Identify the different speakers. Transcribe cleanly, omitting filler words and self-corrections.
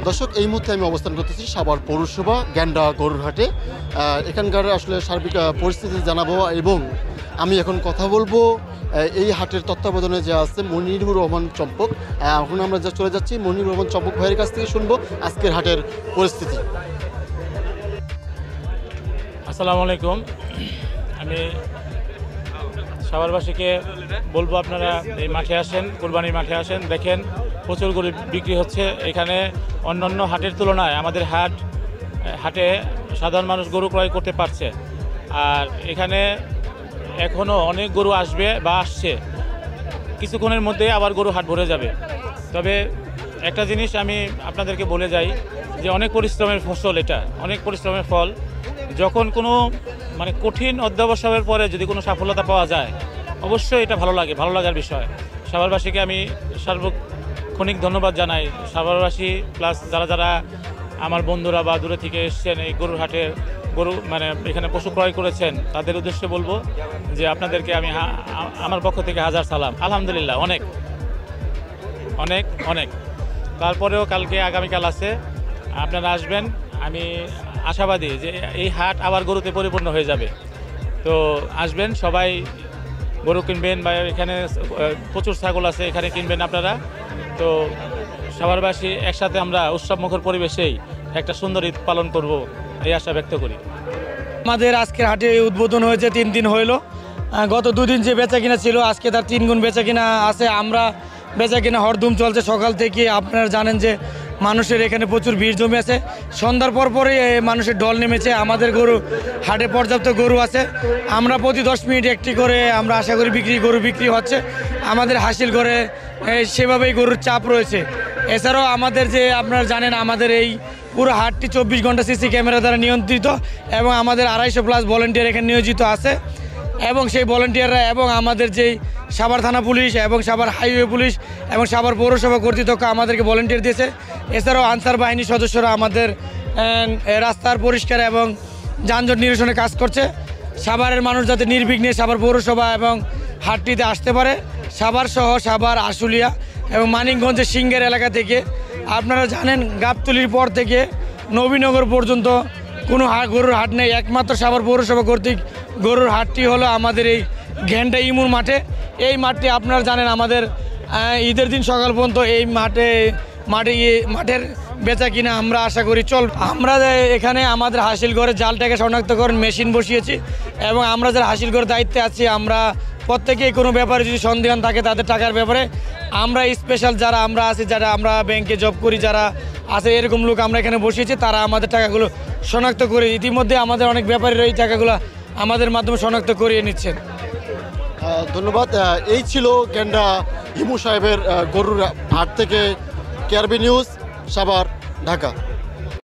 Speaker 1: দর্শক, এই মুহূর্তে আমি অবস্থান করতেছি সাভার পৌরসভা গ্যান্ডা গরুর হাটে। এখানকার আসলে সার্বিক পরিস্থিতি জানাবো এবং আমি এখন কথা বলবো এই হাটের তত্ত্বাবধানে যে আছে মনিরুর রহমান চম্পক। এখন আমরা যা চলে যাচ্ছি মনিরুর রহমান চম্পক ভাইয়ের কাছ থেকে শুনবো আজকের হাটের পরিস্থিতি।
Speaker 2: আসসালামু আলাইকুম। আমি সাভারবাসীকে বলবো আপনারা এই মাঠে আসেন, কুরবানির মাঠে আসেন, দেখেন প্রচুর গরু বিক্রি হচ্ছে। এখানে অন্যান্য হাটের তুলনায় আমাদের হাটে সাধারণ মানুষ গরু ক্রয় করতে পারছে। আর এখানে এখনও অনেক গরু আসবে বা আসছে, কিছুক্ষণের মধ্যে আবার গরু হাট ভরে যাবে। তবে একটা জিনিস আমি আপনাদেরকে বলে যাই যে অনেক পরিশ্রমের ফসল, এটা অনেক পরিশ্রমের ফল। যখন কোনো কঠিন অধ্যবসায়ের পরে যদি কোনো সফলতা পাওয়া যায়, অবশ্যই এটা ভালো লাগে, ভালো লাগার বিষয়। সাভারবাসীকে আমি সার্বক্ষণিক ধন্যবাদ জানাই। সাভারবাসী প্লাস যারা আমার বন্ধুরা বা দূরে থেকে এসছেন এই গরুর হাটে গরু এখানে পশু ক্রয় করেছেন, তাদের উদ্দেশ্যে বলবো যে আপনাদেরকে আমি আমার পক্ষ থেকে হাজার সালাম। আলহামদুলিল্লাহ, অনেক অনেক অনেক। তারপরেও কালকে আগামীকাল আছে, আপনারা আসবেন। আমি আশাবাদী যে এই হাট আবার গরুতে পরিপূর্ণ হয়ে যাবে। তো আসবেন সবাই, গরু কিনবেন বা এখানে প্রচুর ছাগল আছে, এখানে কিনবেন আপনারা। তো সাভারবাসী একসাথে আমরা উৎসবমুখর পরিবেশেই একটা সুন্দর ঈদ পালন করব, এই আশা ব্যক্ত করি।
Speaker 3: আমাদের আজকের হাটে উদ্বোধন হয়েছে 3 দিন হইল। গত 2 দিন যে বেচা কিনা ছিল, আজকে তার 3 গুণ বেচা কিনা আছে। আমরা বেচা কিনা হরদম চলছে সকাল থেকে। আপনারা জানেন যে মানুষের এখানে প্রচুর ভিড় জমে আছে। সন্ধ্যার পরই মানুষের ঢল নেমেছে। আমাদের গরু হাটে পর্যাপ্ত গরু আছে। আমরা প্রতি 10 মিনিট একটি করে আমরা আশা করি গরু বিক্রি হচ্ছে। আমাদের হাসিল করে সেভাবেই গরুর চাপ রয়েছে। এছাড়াও আমাদের যে আপনারা জানেন আমাদের এই পুরো হাটটি 24 ঘন্টা সিসি ক্যামেরা দ্বারা নিয়ন্ত্রিত এবং আমাদের 250+ ভলেন্টিয়ার এখানে নিয়োজিত আছে। এবং সেই ভলেন্টিয়াররা এবং আমাদের যেই সাভার থানা পুলিশ এবং সাভার হাইওয়ে পুলিশ এবং সাভার পৌরসভা কর্তৃপক্ষ আমাদেরকে ভলেন্টিয়ার দিয়েছে। এছাড়াও আনসার বাহিনীর সদস্যরা আমাদের রাস্তার পরিষ্কার এবং যানজট নিরসনে কাজ করছে। সাভারের মানুষ যাতে নির্বিঘ্নে সাভার পৌরসভা এবং হাটটিতে আসতে পারে। সাভার সহ সাভার, আশুলিয়া এবং মানিকগঞ্জের সিংহের এলাকা থেকে, আপনারা জানেন গাবতলির পর থেকে নবীনগর পর্যন্ত কোনো গরুর হাট নেই। একমাত্র সাভার পৌরসভা কর্তৃক গরুর হাটটি হলো আমাদের এই ঘ্যান্ডা ইমুর মাঠে। এই মাঠটি আপনারা জানেন আমাদের ঈদের দিন সকাল পর্যন্ত এই মাঠের বেচা কিনা আমরা আশা করি আমরা এখানে আমাদের হাসিল করে জালটাকে শনাক্তকরণ মেশিন বসিয়েছি এবং আমরা যারা হাসিল করে দায়িত্বে আছি, আমরা প্রত্যেকেই কোনো ব্যাপারে যদি সন্দেহান থাকে তাদের টাকার ব্যাপারে আমরা স্পেশাল যারা আমরা আছি, যারা আমরা ব্যাংকে জব করি, যারা আছে এরকম লোক আমরা এখানে বসিয়েছি, তারা আমাদের টাকাগুলো শনাক্ত করে ইতিমধ্যে আমাদের অনেক ব্যাপারীরা এই টাকাগুলো আমাদের মাধ্যমে শনাক্ত করিয়ে নিচ্ছেন।
Speaker 1: ধন্যবাদ। এই ছিল গ্যান্ডা হিমু সাহেবের গরুর হাট থেকে। কেআরবি নিউজ, সাভার, ঢাকা।